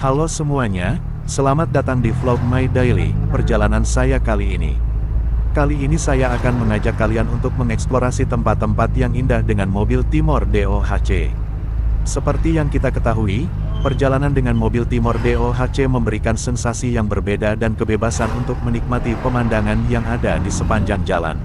Halo semuanya, selamat datang di vlog My Daily, perjalanan saya kali ini. Kali ini saya akan mengajak kalian untuk mengeksplorasi tempat-tempat yang indah dengan mobil Timor DOHC. Seperti yang kita ketahui, perjalanan dengan mobil Timor DOHC memberikan sensasi yang berbeda dan kebebasan untuk menikmati pemandangan yang ada di sepanjang jalan.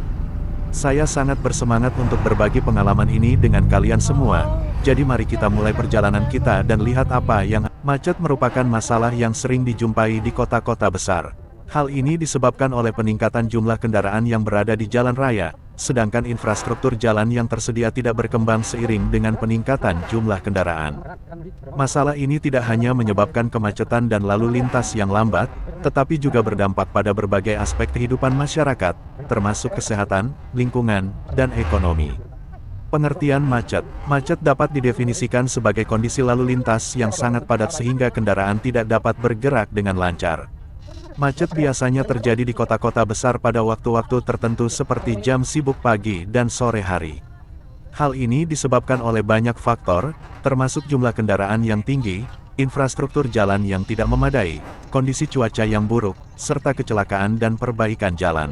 Saya sangat bersemangat untuk berbagi pengalaman ini dengan kalian semua, jadi mari kita mulai perjalanan kita dan lihat apa yang macet merupakan masalah yang sering dijumpai di kota-kota besar. Hal ini disebabkan oleh peningkatan jumlah kendaraan yang berada di jalan raya, sedangkan infrastruktur jalan yang tersedia tidak berkembang seiring dengan peningkatan jumlah kendaraan. Masalah ini tidak hanya menyebabkan kemacetan dan lalu lintas yang lambat, tetapi juga berdampak pada berbagai aspek kehidupan masyarakat, termasuk kesehatan, lingkungan, dan ekonomi. Pengertian macet. Macet dapat didefinisikan sebagai kondisi lalu lintas yang sangat padat sehingga kendaraan tidak dapat bergerak dengan lancar. Macet biasanya terjadi di kota-kota besar pada waktu-waktu tertentu seperti jam sibuk pagi dan sore hari. Hal ini disebabkan oleh banyak faktor, termasuk jumlah kendaraan yang tinggi, infrastruktur jalan yang tidak memadai, kondisi cuaca yang buruk, serta kecelakaan dan perbaikan jalan.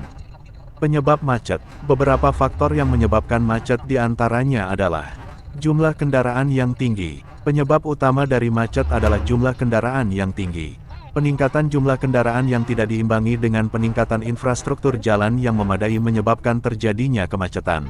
Penyebab macet. Beberapa faktor yang menyebabkan macet diantaranya adalah jumlah kendaraan yang tinggi. Penyebab utama dari macet adalah jumlah kendaraan yang tinggi. Peningkatan jumlah kendaraan yang tidak diimbangi dengan peningkatan infrastruktur jalan yang memadai menyebabkan terjadinya kemacetan.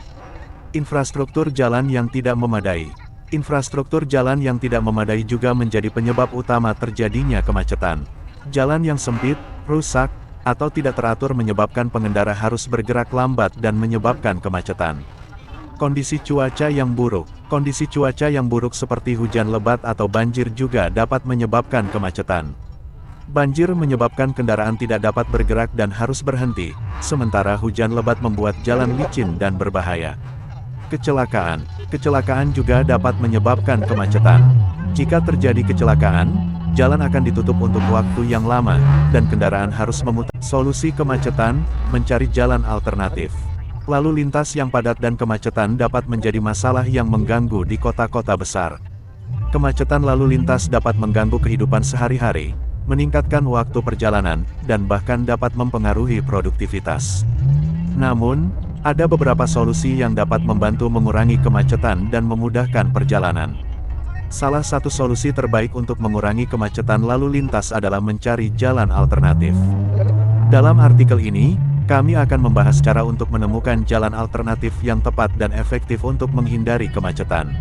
Infrastruktur jalan yang tidak memadai. Infrastruktur jalan yang tidak memadai juga menjadi penyebab utama terjadinya kemacetan. Jalan yang sempit, rusak, atau tidak teratur menyebabkan pengendara harus bergerak lambat dan menyebabkan kemacetan. Kondisi cuaca yang buruk. Kondisi cuaca yang buruk seperti hujan lebat atau banjir juga dapat menyebabkan kemacetan. Banjir menyebabkan kendaraan tidak dapat bergerak dan harus berhenti, sementara hujan lebat membuat jalan licin dan berbahaya. Kecelakaan. Kecelakaan juga dapat menyebabkan kemacetan. Jika terjadi kecelakaan, jalan akan ditutup untuk waktu yang lama, dan kendaraan harus memutar. Solusi kemacetan, mencari jalan alternatif. Lalu lintas yang padat dan kemacetan dapat menjadi masalah yang mengganggu di kota-kota besar. Kemacetan lalu lintas dapat mengganggu kehidupan sehari-hari, meningkatkan waktu perjalanan, dan bahkan dapat mempengaruhi produktivitas. Namun, ada beberapa solusi yang dapat membantu mengurangi kemacetan dan memudahkan perjalanan. Salah satu solusi terbaik untuk mengurangi kemacetan lalu lintas adalah mencari jalan alternatif. Dalam artikel ini, kami akan membahas cara untuk menemukan jalan alternatif yang tepat dan efektif untuk menghindari kemacetan.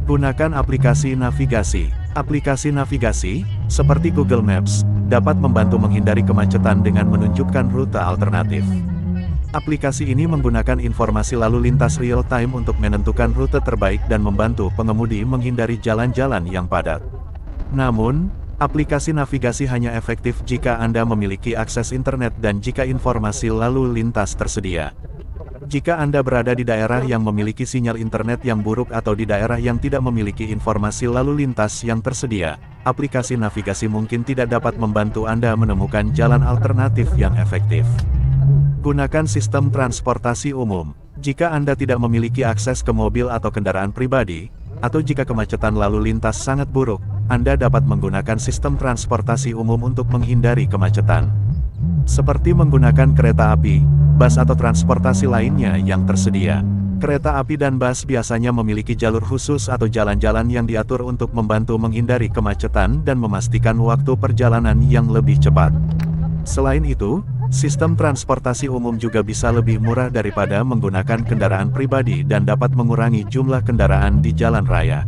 Gunakan aplikasi navigasi. Aplikasi navigasi, seperti Google Maps, dapat membantu menghindari kemacetan dengan menunjukkan rute alternatif. Aplikasi ini menggunakan informasi lalu lintas real-time untuk menentukan rute terbaik dan membantu pengemudi menghindari jalan-jalan yang padat. Namun, aplikasi navigasi hanya efektif jika Anda memiliki akses internet dan jika informasi lalu lintas tersedia. Jika Anda berada di daerah yang memiliki sinyal internet yang buruk atau di daerah yang tidak memiliki informasi lalu lintas yang tersedia, aplikasi navigasi mungkin tidak dapat membantu Anda menemukan jalan alternatif yang efektif. Gunakan sistem transportasi umum. Jika Anda tidak memiliki akses ke mobil atau kendaraan pribadi, atau jika kemacetan lalu lintas sangat buruk, Anda dapat menggunakan sistem transportasi umum untuk menghindari kemacetan. Seperti menggunakan kereta api, bus atau transportasi lainnya yang tersedia. Kereta api dan bus biasanya memiliki jalur khusus atau jalan-jalan yang diatur untuk membantu menghindari kemacetan dan memastikan waktu perjalanan yang lebih cepat. Selain itu, sistem transportasi umum juga bisa lebih murah daripada menggunakan kendaraan pribadi dan dapat mengurangi jumlah kendaraan di jalan raya.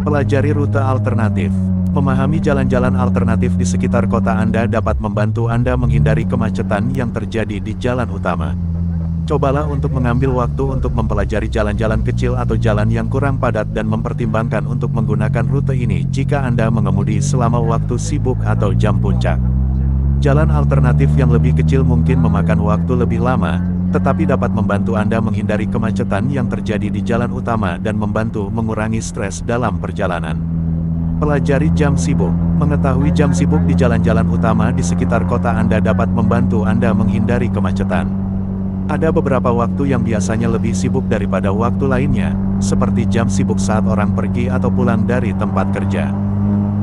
Pelajari rute alternatif. Memahami jalan-jalan alternatif di sekitar kota Anda dapat membantu Anda menghindari kemacetan yang terjadi di jalan utama. Cobalah untuk mengambil waktu untuk mempelajari jalan-jalan kecil atau jalan yang kurang padat dan mempertimbangkan untuk menggunakan rute ini jika Anda mengemudi selama waktu sibuk atau jam puncak. Jalan alternatif yang lebih kecil mungkin memakan waktu lebih lama, tetapi dapat membantu Anda menghindari kemacetan yang terjadi di jalan utama dan membantu mengurangi stres dalam perjalanan. Pelajari jam sibuk. Mengetahui jam sibuk di jalan-jalan utama di sekitar kota Anda dapat membantu Anda menghindari kemacetan. Ada beberapa waktu yang biasanya lebih sibuk daripada waktu lainnya, seperti jam sibuk saat orang pergi atau pulang dari tempat kerja.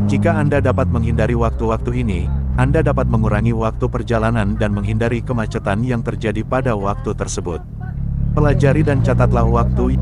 Jika Anda dapat menghindari waktu-waktu ini, Anda dapat mengurangi waktu perjalanan dan menghindari kemacetan yang terjadi pada waktu tersebut. Pelajari dan catatlah waktu